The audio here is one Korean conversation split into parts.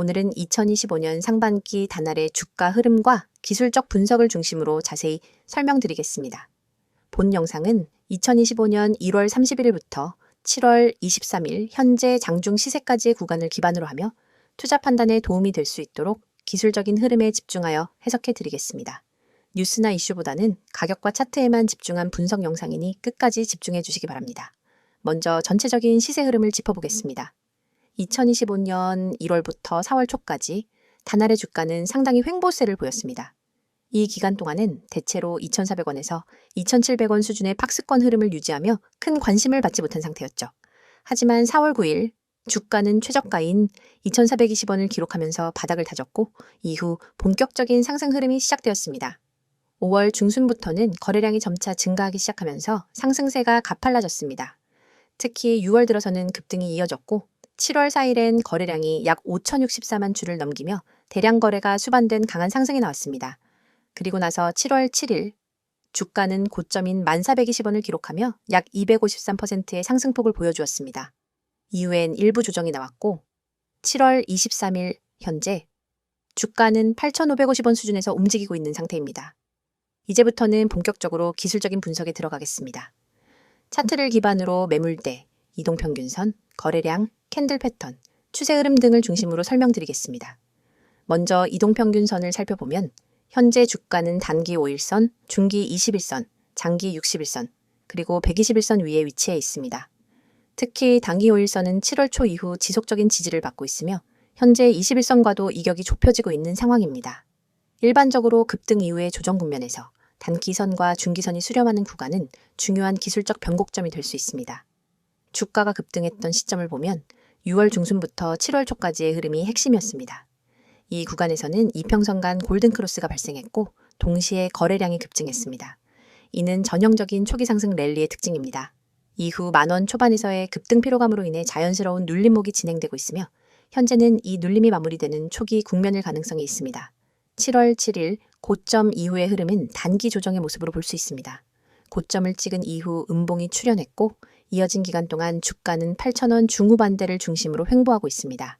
오늘은 2025년 상반기 단알의 주가 흐름과 기술적 분석을 중심으로 자세히 설명드리겠습니다. 본 영상은 2025년 1월 31일부터 7월 23일 현재 장중 시세까지의 구간을 기반으로 하며 투자 판단에 도움이 될 수 있도록 기술적인 흐름에 집중하여 해석해 드리겠습니다. 뉴스나 이슈보다는 가격과 차트에만 집중한 분석 영상이니 끝까지 집중해 주시기 바랍니다. 먼저 전체적인 시세 흐름을 짚어보겠습니다. 2025년 1월부터 4월 초까지 단알의 주가는 상당히 횡보세를 보였습니다. 이 기간 동안은 대체로 2,400원에서 2,700원 수준의 박스권 흐름을 유지하며 큰 관심을 받지 못한 상태였죠. 하지만 4월 9일 주가는 최저가인 2,420원을 기록하면서 바닥을 다졌고 이후 본격적인 상승 흐름이 시작되었습니다. 5월 중순부터는 거래량이 점차 증가하기 시작하면서 상승세가 가팔라졌습니다. 특히 6월 들어서는 급등이 이어졌고 7월 4일엔 거래량이 약 5,064만 주를 넘기며 대량 거래가 수반된 강한 상승이 나왔습니다. 그리고 나서 7월 7일 주가는 고점인 1,420원을 기록하며 약 253%의 상승폭을 보여주었습니다. 이후엔 일부 조정이 나왔고 7월 23일 현재 주가는 8,550원 수준에서 움직이고 있는 상태입니다. 이제부터는 본격적으로 기술적인 분석에 들어가겠습니다. 차트를 기반으로 매물대, 이동평균선, 거래량, 캔들 패턴, 추세 흐름 등을 중심으로 설명드리겠습니다. 먼저 이동평균선을 살펴보면 현재 주가는 단기 5일선, 중기 21선, 장기 61선, 그리고 121선 위에 위치해 있습니다. 특히 단기 5일선은 7월 초 이후 지속적인 지지를 받고 있으며 현재 21선과도 이격이 좁혀지고 있는 상황입니다. 일반적으로 급등 이후의 조정 국면에서 단기선과 중기선이 수렴하는 구간은 중요한 기술적 변곡점이 될 수 있습니다. 주가가 급등했던 시점을 보면 6월 중순부터 7월 초까지의 흐름이 핵심이었습니다. 이 구간에서는 이평선 간 골든크로스가 발생했고 동시에 거래량이 급증했습니다. 이는 전형적인 초기 상승 랠리의 특징입니다. 이후 10,000원 초반에서의 급등 피로감으로 인해 자연스러운 눌림목이 진행되고 있으며 현재는 이 눌림이 마무리되는 초기 국면일 가능성이 있습니다. 7월 7일 고점 이후의 흐름은 단기 조정의 모습으로 볼 수 있습니다. 고점을 찍은 이후 음봉이 출현했고 이어진 기간 동안 주가는 8,000원 중후반대를 중심으로 횡보하고 있습니다.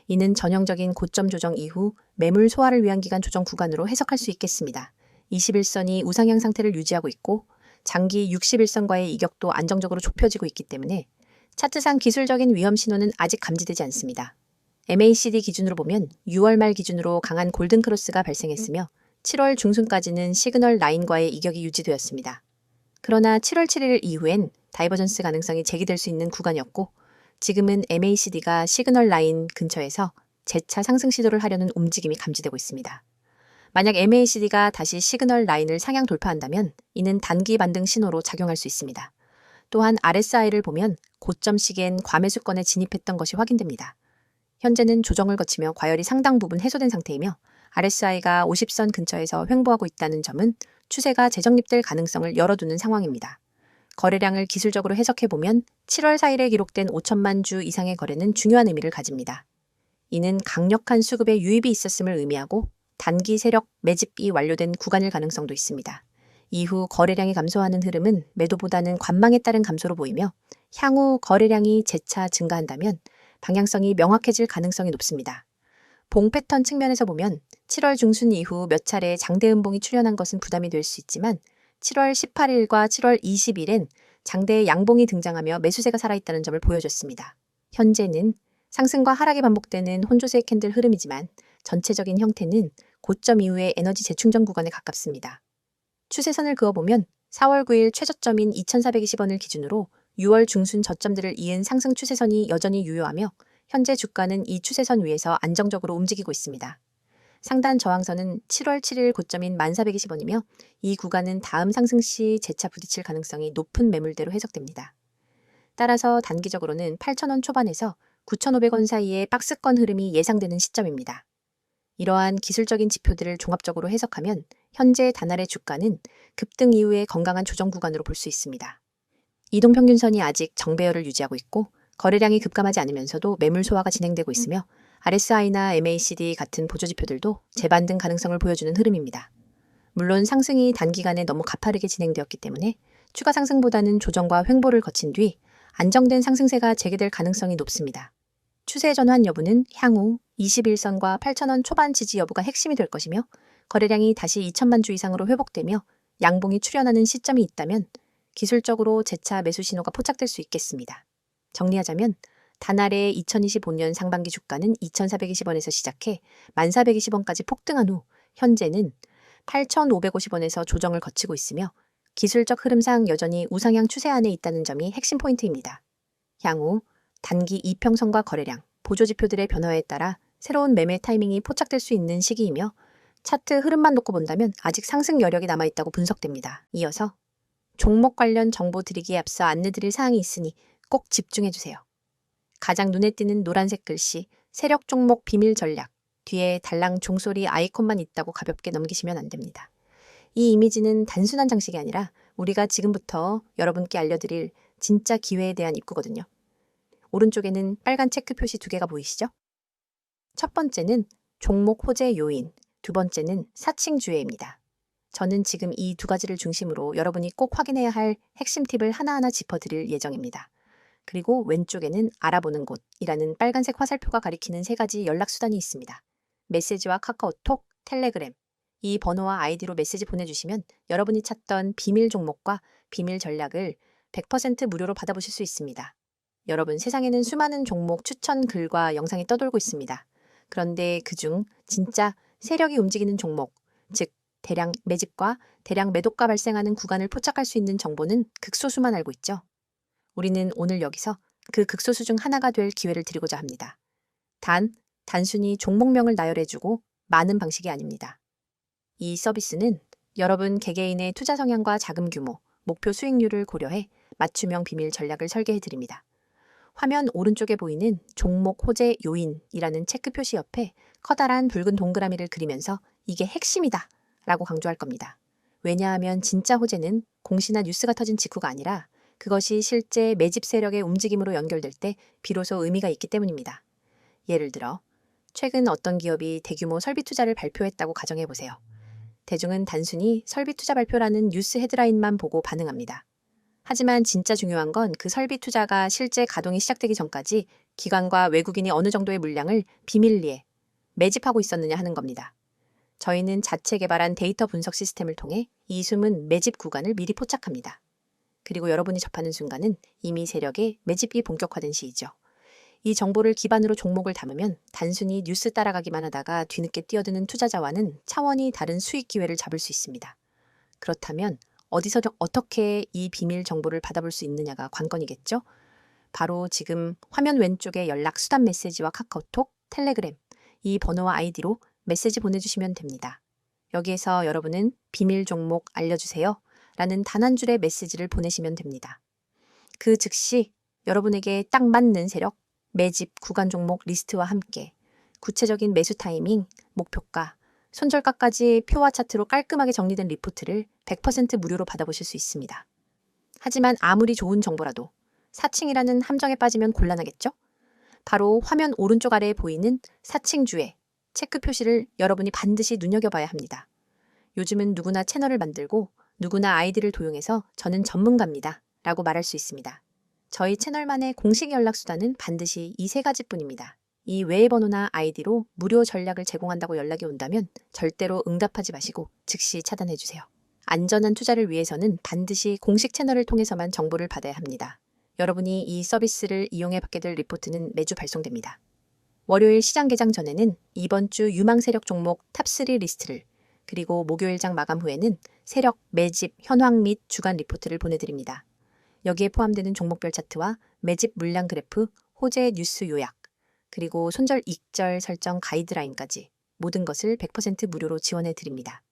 이는 전형적인 고점 조정 이후 매물 소화를 위한 기간 조정 구간으로 해석할 수 있겠습니다. 21선이 우상향 상태를 유지하고 있고 장기 61선과의 이격도 안정적으로 좁혀지고 있기 때문에 차트상 기술적인 위험 신호는 아직 감지되지 않습니다. MACD 기준으로 보면 6월 말 기준으로 강한 골든크로스가 발생했으며 7월 중순까지는 시그널 라인과의 이격이 유지되었습니다. 그러나 7월 7일 이후엔 다이버전스 가능성이 제기될 수 있는 구간이었고 지금은 MACD가 시그널 라인 근처에서 재차 상승 시도를 하려는 움직임이 감지되고 있습니다. 만약 MACD가 다시 시그널 라인을 상향 돌파한다면 이는 단기 반등 신호로 작용할 수 있습니다. 또한 RSI를 보면 고점 시기엔 과매수권에 진입했던 것이 확인됩니다. 현재는 조정을 거치며 과열이 상당 부분 해소된 상태이며 RSI가 50선 근처에서 횡보하고 있다는 점은 추세가 재정립될 가능성을 열어두는 상황입니다. 거래량을 기술적으로 해석해보면 7월 4일에 기록된 5천만 주 이상의 거래는 중요한 의미를 가집니다. 이는 강력한 수급에 유입이 있었음을 의미하고 단기 세력 매집이 완료된 구간일 가능성도 있습니다. 이후 거래량이 감소하는 흐름은 매도보다는 관망에 따른 감소로 보이며 향후 거래량이 재차 증가한다면 방향성이 명확해질 가능성이 높습니다. 봉 패턴 측면에서 보면 7월 중순 이후 몇 차례 장대 음봉이 출현한 것은 부담이 될 수 있지만 7월 18일과 7월 20일엔 장대의 양봉이 등장하며 매수세가 살아있다는 점을 보여줬습니다. 현재는 상승과 하락이 반복되는 혼조세 캔들 흐름이지만 전체적인 형태는 고점 이후의 에너지 재충전 구간에 가깝습니다. 추세선을 그어보면 4월 9일 최저점인 2,420원을 기준으로 6월 중순 저점들을 이은 상승 추세선이 여전히 유효하며 현재 주가는 이 추세선 위에서 안정적으로 움직이고 있습니다. 상단 저항선은 7월 7일 고점인 1,420원이며 이 구간은 다음 상승 시 재차 부딪힐 가능성이 높은 매물대로 해석됩니다. 따라서 단기적으로는 8,000원 초반에서 9,500원 사이의 박스권 흐름이 예상되는 시점입니다. 이러한 기술적인 지표들을 종합적으로 해석하면 현재 단알의 주가는 급등 이후의 건강한 조정 구간으로 볼 수 있습니다. 이동평균선이 아직 정배열을 유지하고 있고 거래량이 급감하지 않으면서도 매물 소화가 진행되고 있으며 RSI나 MACD 같은 보조지표들도 재반등 가능성을 보여주는 흐름입니다. 물론 상승이 단기간에 너무 가파르게 진행되었기 때문에 추가 상승보다는 조정과 횡보를 거친 뒤 안정된 상승세가 재개될 가능성이 높습니다. 추세 전환 여부는 향후 21선과 8,000원 초반 지지 여부가 핵심이 될 것이며 거래량이 다시 2천만 주 이상으로 회복되며 양봉이 출현하는 시점이 있다면 기술적으로 재차 매수 신호가 포착될 수 있겠습니다. 정리하자면 단알의 2025년 상반기 주가는 2,420원에서 시작해 1,420원까지 폭등한 후 현재는 8,550원에서 조정을 거치고 있으며 기술적 흐름상 여전히 우상향 추세 안에 있다는 점이 핵심 포인트입니다. 향후 단기 이평선과 거래량, 보조지표들의 변화에 따라 새로운 매매 타이밍이 포착될 수 있는 시기이며 차트 흐름만 놓고 본다면 아직 상승 여력이 남아있다고 분석됩니다. 이어서 종목 관련 정보 드리기에 앞서 안내드릴 사항이 있으니 꼭 집중해주세요. 가장 눈에 띄는 노란색 글씨 세력 종목 비밀 전략 뒤에 달랑 종소리 아이콘만 있다고 가볍게 넘기시면 안 됩니다. 이 이미지는 단순한 장식이 아니라 우리가 지금부터 여러분께 알려드릴 진짜 기회에 대한 입구거든요. 오른쪽에는 빨간 체크 표시 2개가 보이시죠? 첫 번째는 종목 호재 요인, 두 번째는 사칭주회입니다. 저는 지금 이 두 가지를 중심으로 여러분이 꼭 확인해야 할 핵심 팁을 하나하나 짚어드릴 예정입니다. 그리고 왼쪽에는 알아보는 곳이라는 빨간색 화살표가 가리키는 3가지 연락수단이 있습니다. 메시지와 카카오톡, 텔레그램. 이 번호와 아이디로 메시지 보내주시면 여러분이 찾던 비밀 종목과 비밀 전략을 100% 무료로 받아보실 수 있습니다. 여러분, 세상에는 수많은 종목 추천 글과 영상이 떠돌고 있습니다. 그런데 그중 진짜 세력이 움직이는 종목, 즉 대량 매집과 대량 매도가 발생하는 구간을 포착할 수 있는 정보는 극소수만 알고 있죠. 우리는 오늘 여기서 그 극소수 중 하나가 될 기회를 드리고자 합니다. 단순히 종목명을 나열해주고 많은 방식이 아닙니다. 이 서비스는 여러분 개개인의 투자 성향과 자금 규모, 목표 수익률을 고려해 맞춤형 비밀 전략을 설계해드립니다. 화면 오른쪽에 보이는 종목 호재 요인이라는 체크 표시 옆에 커다란 붉은 동그라미를 그리면서 이게 핵심이다 라고 강조할 겁니다. 왜냐하면 진짜 호재는 공시나 뉴스가 터진 직후가 아니라 그것이 실제 매집 세력의 움직임으로 연결될 때 비로소 의미가 있기 때문입니다. 예를 들어 최근 어떤 기업이 대규모 설비 투자를 발표했다고 가정해보세요. 대중은 단순히 설비 투자 발표라는 뉴스 헤드라인만 보고 반응합니다. 하지만 진짜 중요한 건 그 설비 투자가 실제 가동이 시작되기 전까지 기관과 외국인이 어느 정도의 물량을 비밀리에 매집하고 있었느냐 하는 겁니다. 저희는 자체 개발한 데이터 분석 시스템을 통해 이 숨은 매집 구간을 미리 포착합니다. 그리고 여러분이 접하는 순간은 이미 세력의 매집이 본격화된 시이죠. 이 정보를 기반으로 종목을 담으면 단순히 뉴스 따라가기만 하다가 뒤늦게 뛰어드는 투자자와는 차원이 다른 수익 기회를 잡을 수 있습니다. 그렇다면 어디서 어떻게 이 비밀 정보를 받아볼 수 있느냐가 관건이겠죠? 바로 지금 화면 왼쪽에 연락 수단 메시지와 카카오톡, 텔레그램, 이 번호와 아이디로 메시지 보내주시면 됩니다. 여기에서 여러분은 비밀 종목 알려주세요 라는 단 한 줄의 메시지를 보내시면 됩니다. 그 즉시 여러분에게 딱 맞는 세력, 매집, 구간 종목 리스트와 함께 구체적인 매수 타이밍, 목표가, 손절가까지 표와 차트로 깔끔하게 정리된 리포트를 100% 무료로 받아보실 수 있습니다. 하지만 아무리 좋은 정보라도 사칭이라는 함정에 빠지면 곤란하겠죠? 바로 화면 오른쪽 아래에 보이는 사칭주의 체크 표시를 여러분이 반드시 눈여겨봐야 합니다. 요즘은 누구나 채널을 만들고 누구나 아이디를 도용해서 저는 전문가입니다 라고 말할 수 있습니다. 저희 채널만의 공식 연락수단은 반드시 이 3가지뿐입니다. 이 외의 번호나 아이디로 무료 전략을 제공한다고 연락이 온다면 절대로 응답하지 마시고 즉시 차단해주세요. 안전한 투자를 위해서는 반드시 공식 채널을 통해서만 정보를 받아야 합니다. 여러분이 이 서비스를 이용해 받게 될 리포트는 매주 발송됩니다. 월요일 시장 개장 전에는 이번 주 유망 세력 종목 탑3 리스트를, 그리고 목요일장 마감 후에는 세력, 매집, 현황 및 주간 리포트를 보내드립니다. 여기에 포함되는 종목별 차트와 매집 물량 그래프, 호재 뉴스 요약, 그리고 손절 익절 설정 가이드라인까지 모든 것을 100% 무료로 지원해 드립니다.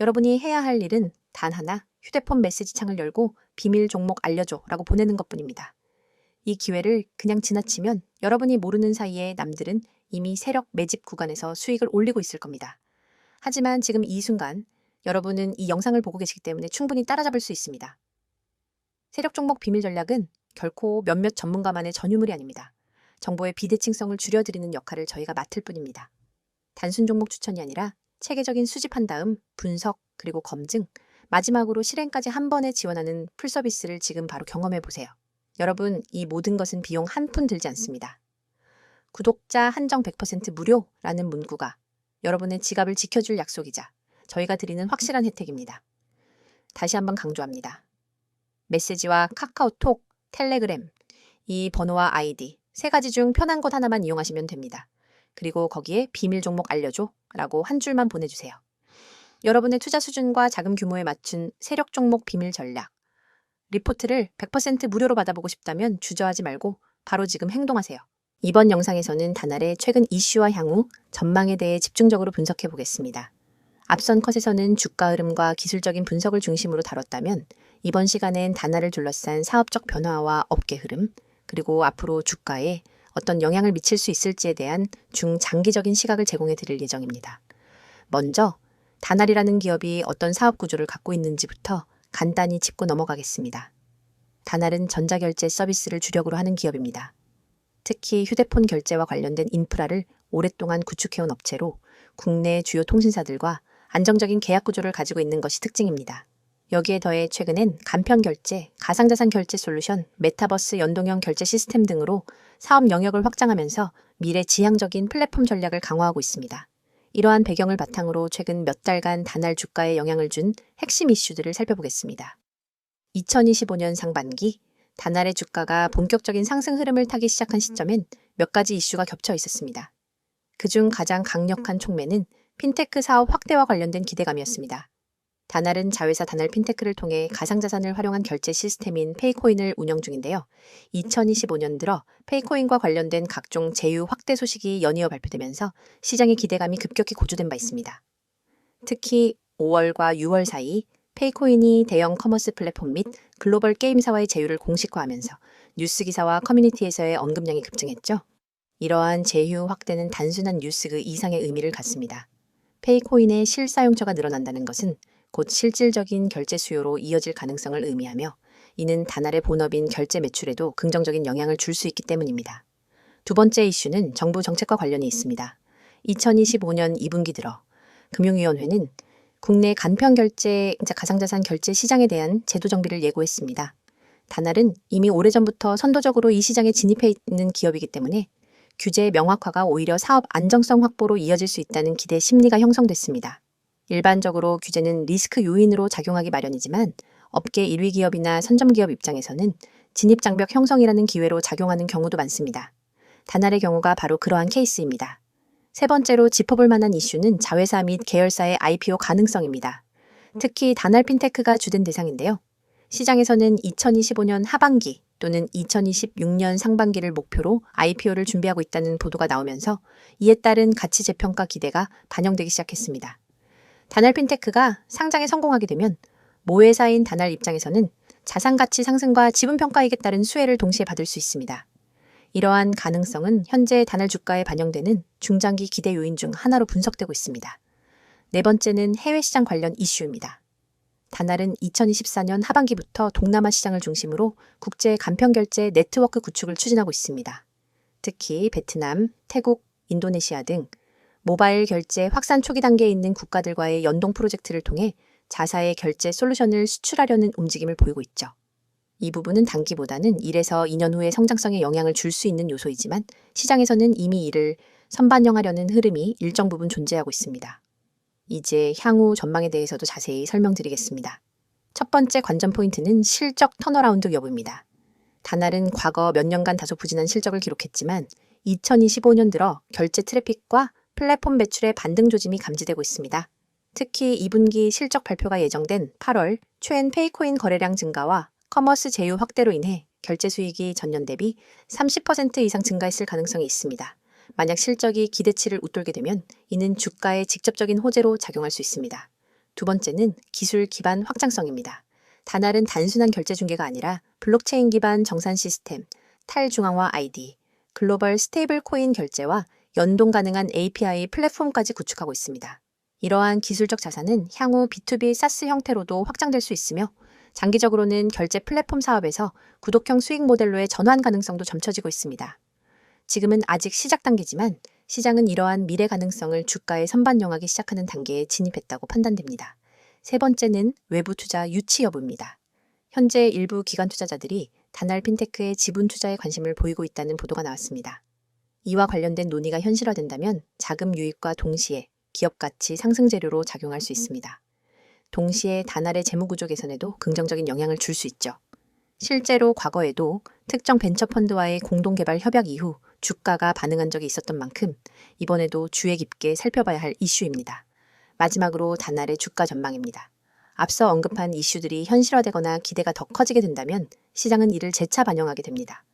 여러분이 해야 할 일은 단 하나, 휴대폰 메시지 창을 열고 비밀 종목 알려줘 라고 보내는 것뿐입니다. 이 기회를 그냥 지나치면 여러분이 모르는 사이에 남들은 이미 세력 매집 구간에서 수익을 올리고 있을 겁니다. 하지만 지금 이 순간 여러분은 이 영상을 보고 계시기 때문에 충분히 따라잡을 수 있습니다. 세력 종목 비밀 전략은 결코 몇몇 전문가만의 전유물이 아닙니다. 정보의 비대칭성을 줄여드리는 역할을 저희가 맡을 뿐입니다. 단순 종목 추천이 아니라 체계적인 수집한 다음 분석 그리고 검증, 마지막으로 실행까지 한 번에 지원하는 풀서비스를 지금 바로 경험해 보세요. 여러분, 이 모든 것은 비용 한 푼 들지 않습니다. 구독자 한정 100% 무료라는 문구가 여러분의 지갑을 지켜줄 약속이자 저희가 드리는 확실한 혜택입니다. 다시 한번 강조합니다. 메시지와 카카오톡, 텔레그램, 이 번호와 아이디 세 가지 중 편한 곳 하나만 이용하시면 됩니다. 그리고 거기에 비밀 종목 알려줘 라고 한 줄만 보내주세요. 여러분의 투자 수준과 자금 규모에 맞춘 세력 종목 비밀 전략, 리포트를 100% 무료로 받아보고 싶다면 주저하지 말고 바로 지금 행동하세요. 이번 영상에서는 다날의 최근 이슈와 향후 전망에 대해 집중적으로 분석해 보겠습니다. 앞선 컷에서는 주가 흐름과 기술적인 분석을 중심으로 다뤘다면 이번 시간엔 다날을 둘러싼 사업적 변화와 업계 흐름, 그리고 앞으로 주가에 어떤 영향을 미칠 수 있을지에 대한 중장기적인 시각을 제공해 드릴 예정입니다. 먼저 다날이라는 기업이 어떤 사업 구조를 갖고 있는지부터 간단히 짚고 넘어가겠습니다. 다날은 전자결제 서비스를 주력으로 하는 기업입니다. 특히 휴대폰 결제와 관련된 인프라를 오랫동안 구축해온 업체로 국내 주요 통신사들과 안정적인 계약 구조를 가지고 있는 것이 특징입니다. 여기에 더해 최근엔 간편 결제, 가상자산 결제 솔루션, 메타버스 연동형 결제 시스템 등으로 사업 영역을 확장하면서 미래 지향적인 플랫폼 전략을 강화하고 있습니다. 이러한 배경을 바탕으로 최근 몇 달간 다날 주가에 영향을 준 핵심 이슈들을 살펴보겠습니다. 2025년 상반기 다날의 주가가 본격적인 상승 흐름을 타기 시작한 시점엔 몇 가지 이슈가 겹쳐 있었습니다. 그중 가장 강력한 촉매는 핀테크 사업 확대와 관련된 기대감이었습니다. 다날은 자회사 다날 핀테크를 통해 가상자산을 활용한 결제 시스템인 페이코인을 운영 중인데요. 2025년 들어 페이코인과 관련된 각종 제휴 확대 소식이 연이어 발표되면서 시장의 기대감이 급격히 고조된 바 있습니다. 특히 5월과 6월 사이 페이코인이 대형 커머스 플랫폼 및 글로벌 게임사와의 제휴를 공식화하면서 뉴스 기사와 커뮤니티에서의 언급량이 급증했죠. 이러한 제휴 확대는 단순한 뉴스 그 이상의 의미를 갖습니다. 페이코인의 실사용처가 늘어난다는 것은 곧 실질적인 결제 수요로 이어질 가능성을 의미하며 이는 다날의 본업인 결제 매출에도 긍정적인 영향을 줄 수 있기 때문입니다. 두 번째 이슈는 정부 정책과 관련이 있습니다. 2025년 2분기 들어 금융위원회는 국내 간편 결제, 가상자산 결제 시장에 대한 제도 정비를 예고했습니다. 다날은 이미 오래전부터 선도적으로 이 시장에 진입해 있는 기업이기 때문에 규제 명확화가 오히려 사업 안정성 확보로 이어질 수 있다는 기대 심리가 형성됐습니다. 일반적으로 규제는 리스크 요인으로 작용하기 마련이지만 업계 1위 기업이나 선점기업 입장에서는 진입장벽 형성이라는 기회로 작용하는 경우도 많습니다. 다날의 경우가 바로 그러한 케이스입니다. 세 번째로 짚어볼 만한 이슈는 자회사 및 계열사의 IPO 가능성입니다. 특히 다날 핀테크가 주된 대상인데요. 시장에서는 2025년 하반기 또는 2026년 상반기를 목표로 IPO를 준비하고 있다는 보도가 나오면서 이에 따른 가치 재평가 기대가 반영되기 시작했습니다. 다날 핀테크가 상장에 성공하게 되면 모회사인 다날 입장에서는 자산 가치 상승과 지분 평가액에 따른 수혜를 동시에 받을 수 있습니다. 이러한 가능성은 현재 다날 주가에 반영되는 중장기 기대 요인 중 하나로 분석되고 있습니다. 네 번째는 해외 시장 관련 이슈입니다. 다날은 2024년 하반기부터 동남아 시장을 중심으로 국제 간편 결제 네트워크 구축을 추진하고 있습니다. 특히 베트남, 태국, 인도네시아 등 모바일 결제 확산 초기 단계에 있는 국가들과의 연동 프로젝트를 통해 자사의 결제 솔루션을 수출하려는 움직임을 보이고 있죠. 이 부분은 단기보다는 1에서 2년 후의 성장성에 영향을 줄 수 있는 요소이지만 시장에서는 이미 이를 선반영하려는 흐름이 일정 부분 존재하고 있습니다. 이제 향후 전망에 대해서도 자세히 설명드리겠습니다. 첫 번째 관전 포인트는 실적 턴어라운드 여부입니다. 다날은 과거 몇 년간 다소 부진한 실적을 기록했지만 2025년 들어 결제 트래픽과 플랫폼 매출의 반등 조짐이 감지되고 있습니다. 특히 2분기 실적 발표가 예정된 8월 초엔 페이코인 거래량 증가와 커머스 제휴 확대로 인해 결제 수익이 전년 대비 30% 이상 증가했을 가능성이 있습니다. 만약 실적이 기대치를 웃돌게 되면 이는 주가에 직접적인 호재로 작용할 수 있습니다. 두 번째는 기술 기반 확장성입니다. 다날은 단순한 결제 중개가 아니라 블록체인 기반 정산 시스템, 탈중앙화 ID, 글로벌 스테이블 코인 결제와 연동 가능한 API 플랫폼까지 구축하고 있습니다. 이러한 기술적 자산은 향후 B2B 사스 형태로도 확장될 수 있으며 장기적으로는 결제 플랫폼 사업에서 구독형 수익 모델로의 전환 가능성도 점쳐지고 있습니다. 지금은 아직 시작 단계지만 시장은 이러한 미래 가능성을 주가에 선반영하기 시작하는 단계에 진입했다고 판단됩니다. 세 번째는 외부 투자 유치 여부입니다. 현재 일부 기관 투자자들이 다날 핀테크의 지분 투자에 관심을 보이고 있다는 보도가 나왔습니다. 이와 관련된 논의가 현실화된다면 자금 유입과 동시에 기업 가치 상승 재료로 작용할 수 있습니다. 동시에 단알의 재무구조 개선에도 긍정적인 영향을 줄 수 있죠. 실제로 과거에도 특정 벤처펀드와의 공동개발 협약 이후 주가가 반응한 적이 있었던 만큼 이번에도 주의 깊게 살펴봐야 할 이슈입니다. 마지막으로 단알의 주가 전망입니다. 앞서 언급한 이슈들이 현실화되거나 기대가 더 커지게 된다면 시장은 이를 재차 반영하게 됩니다.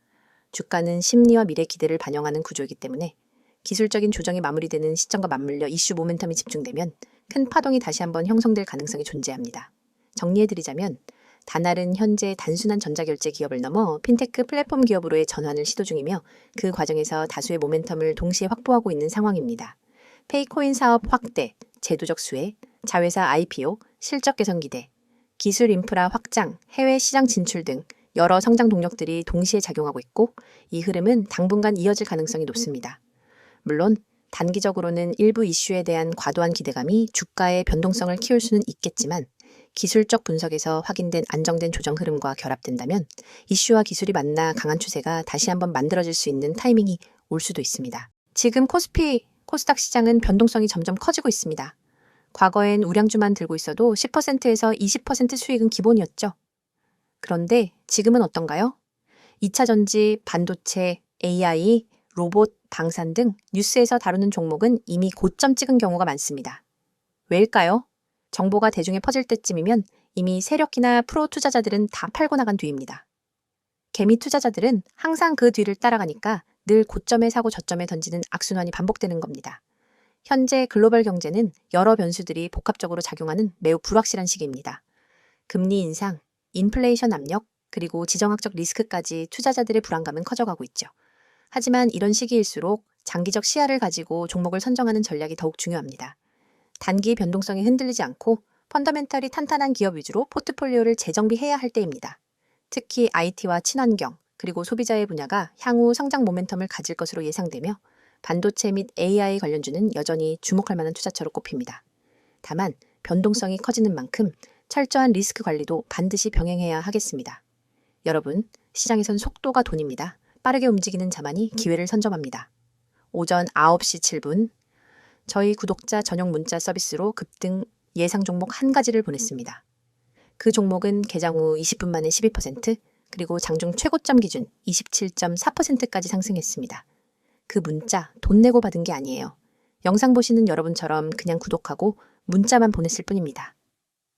주가는 심리와 미래 기대를 반영하는 구조이기 때문에 기술적인 조정이 마무리되는 시점과 맞물려 이슈 모멘텀이 집중되면 큰 파동이 다시 한번 형성될 가능성이 존재합니다. 정리해드리자면 단알은 현재 단순한 전자결제 기업을 넘어 핀테크 플랫폼 기업으로의 전환을 시도 중이며 그 과정에서 다수의 모멘텀을 동시에 확보하고 있는 상황입니다. 페이코인 사업 확대, 제도적 수혜, 자회사 IPO, 실적 개선 기대, 기술 인프라 확장, 해외 시장 진출 등 여러 성장 동력들이 동시에 작용하고 있고 이 흐름은 당분간 이어질 가능성이 높습니다. 물론 단기적으로는 일부 이슈에 대한 과도한 기대감이 주가의 변동성을 키울 수는 있겠지만 기술적 분석에서 확인된 안정된 조정 흐름과 결합된다면 이슈와 기술이 만나 강한 추세가 다시 한번 만들어질 수 있는 타이밍이 올 수도 있습니다. 지금 코스피, 코스닥 시장은 변동성이 점점 커지고 있습니다. 과거엔 우량주만 들고 있어도 10%에서 20% 수익은 기본이었죠. 그런데 지금은 어떤가요? 2차 전지, 반도체, AI, 로봇, 방산 등 뉴스에서 다루는 종목은 이미 고점 찍은 경우가 많습니다. 왜일까요? 정보가 대중에 퍼질 때쯤이면 이미 세력이나 프로 투자자들은 다 팔고 나간 뒤입니다. 개미 투자자들은 항상 그 뒤를 따라가니까 늘 고점에 사고 저점에 던지는 악순환이 반복되는 겁니다. 현재 글로벌 경제는 여러 변수들이 복합적으로 작용하는 매우 불확실한 시기입니다. 금리 인상, 인플레이션 압력, 그리고 지정학적 리스크까지 투자자들의 불안감은 커져가고 있죠. 하지만 이런 시기일수록 장기적 시야를 가지고 종목을 선정하는 전략이 더욱 중요합니다. 단기 변동성에 흔들리지 않고 펀더멘털이 탄탄한 기업 위주로 포트폴리오를 재정비해야 할 때입니다. 특히 IT와 친환경, 그리고 소비자의 분야가 향후 성장 모멘텀을 가질 것으로 예상되며 반도체 및 AI 관련주는 여전히 주목할 만한 투자처로 꼽힙니다. 다만 변동성이 커지는 만큼 철저한 리스크 관리도 반드시 병행해야 하겠습니다. 여러분, 시장에선 속도가 돈입니다. 빠르게 움직이는 자만이 기회를 선점합니다. 오전 9시 7분 저희 구독자 전용 문자 서비스로 급등 예상 종목 한 가지를 보냈습니다. 그 종목은 개장 후 20분 만에 12%, 그리고 장중 최고점 기준 27.4%까지 상승했습니다. 그 문자 돈 내고 받은 게 아니에요. 영상 보시는 여러분처럼 그냥 구독하고 문자만 보냈을 뿐입니다.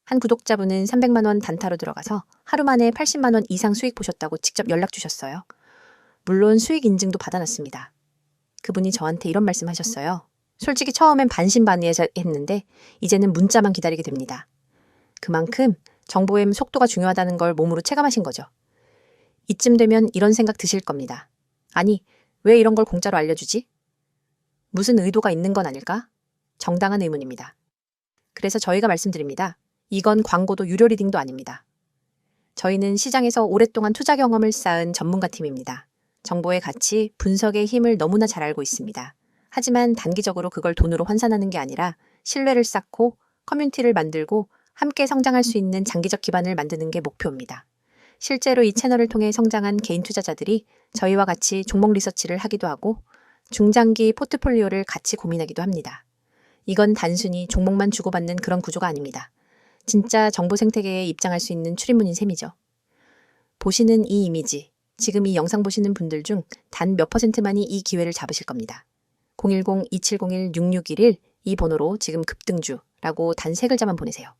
한 구독자분은 300만 원 단타로 들어가서 하루 만에 80만 원 이상 수익 보셨다고 직접 연락 주셨어요. 물론 수익 인증도 받아놨습니다. 그분이 저한테 이런 말씀하셨어요. 솔직히 처음엔 반신반의했는데 이제는 문자만 기다리게 됩니다. 그만큼 정보의 속도가 중요하다는 걸 몸으로 체감하신 거죠. 이쯤 되면 이런 생각 드실 겁니다. 아니, 왜 이런 걸 공짜로 알려주지? 무슨 의도가 있는 건 아닐까? 정당한 의문입니다. 그래서 저희가 말씀드립니다. 이건 광고도 유료 리딩도 아닙니다. 저희는 시장에서 오랫동안 투자 경험을 쌓은 전문가 팀입니다. 정보의 가치, 분석의 힘을 너무나 잘 알고 있습니다. 하지만 단기적으로 그걸 돈으로 환산하는 게 아니라 신뢰를 쌓고 커뮤니티를 만들고 함께 성장할 수 있는 장기적 기반을 만드는 게 목표입니다. 실제로 이 채널을 통해 성장한 개인 투자자들이 저희와 같이 종목 리서치를 하기도 하고 중장기 포트폴리오를 같이 고민하기도 합니다. 이건 단순히 종목만 주고받는 그런 구조가 아닙니다. 진짜 정보 생태계에 입장할 수 있는 출입문인 셈이죠. 보시는 이 이미지, 지금 이 영상 보시는 분들 중 단 몇 %만이 이 기회를 잡으실 겁니다. 010-2701-6611 이 번호로 지금 급등주라고 단 3글자만 보내세요.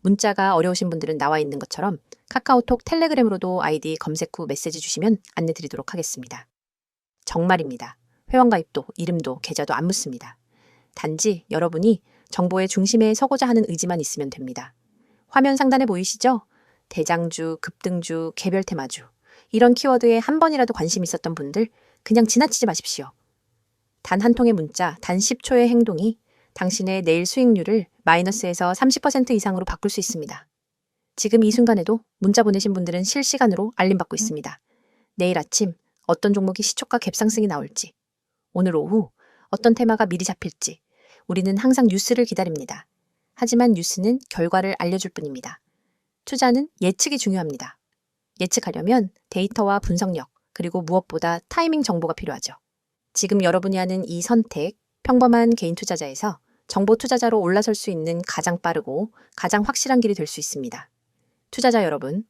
문자가 어려우신 분들은 나와 있는 것처럼 카카오톡, 텔레그램으로도 아이디 검색 후 메시지 주시면 안내 드리도록 하겠습니다. 정말입니다. 회원가입도, 이름도, 계좌도 안 묻습니다. 단지 여러분이 정보의 중심에 서고자 하는 의지만 있으면 됩니다. 화면 상단에 보이시죠? 대장주, 급등주, 개별 테마주 이런 키워드에 한 번이라도 관심 있었던 분들 그냥 지나치지 마십시오. 단 한 통의 문자, 단 10초의 행동이 당신의 내일 수익률을 마이너스에서 30% 이상으로 바꿀 수 있습니다. 지금 이 순간에도 문자 보내신 분들은 실시간으로 알림받고 있습니다. 내일 아침 어떤 종목이 시초가 갭상승이 나올지, 오늘 오후 어떤 테마가 미리 잡힐지 우리는 항상 뉴스를 기다립니다. 하지만 뉴스는 결과를 알려줄 뿐입니다. 투자는 예측이 중요합니다. 예측하려면 데이터와 분석력, 그리고 무엇보다 타이밍 정보가 필요하죠. 지금 여러분이 하는 이 선택, 평범한 개인 투자자에서 정보 투자자로 올라설 수 있는 가장 빠르고 가장 확실한 길이 될 수 있습니다. 투자자 여러분,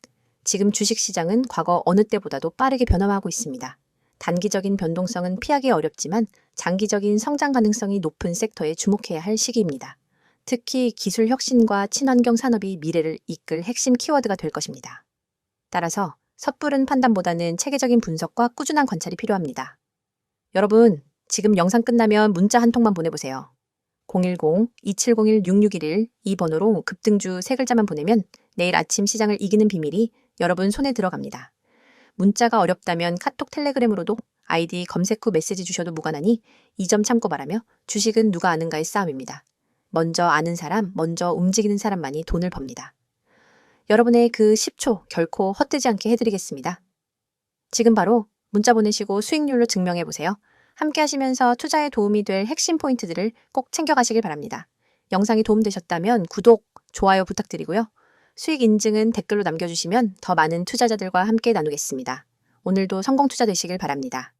지금 주식시장은 과거 어느 때보다도 빠르게 변화하고 있습니다. 단기적인 변동성은 피하기 어렵지만 장기적인 성장 가능성이 높은 섹터에 주목해야 할 시기입니다. 특히 기술 혁신과 친환경 산업이 미래를 이끌 핵심 키워드가 될 것입니다. 따라서 섣부른 판단보다는 체계적인 분석과 꾸준한 관찰이 필요합니다. 여러분, 지금 영상 끝나면 문자 한 통만 보내보세요. 010-2701-6611 이 번호로 급등주 3글자만 보내면 내일 아침 시장을 이기는 비밀이 여러분 손에 들어갑니다. 문자가 어렵다면 카톡 텔레그램으로도 아이디 검색 후 메시지 주셔도 무관하니 이 점 참고 바라며 주식은 누가 아는가의 싸움입니다. 먼저 아는 사람, 먼저 움직이는 사람만이 돈을 법니다. 여러분의 그 10초 결코 헛되지 않게 해드리겠습니다. 지금 바로 문자 보내시고 수익률로 증명해보세요. 함께 하시면서 투자에 도움이 될 핵심 포인트들을 꼭 챙겨가시길 바랍니다. 영상이 도움되셨다면 구독, 좋아요 부탁드리고요. 수익 인증은 댓글로 남겨주시면 더 많은 투자자들과 함께 나누겠습니다. 오늘도 성공 투자 되시길 바랍니다.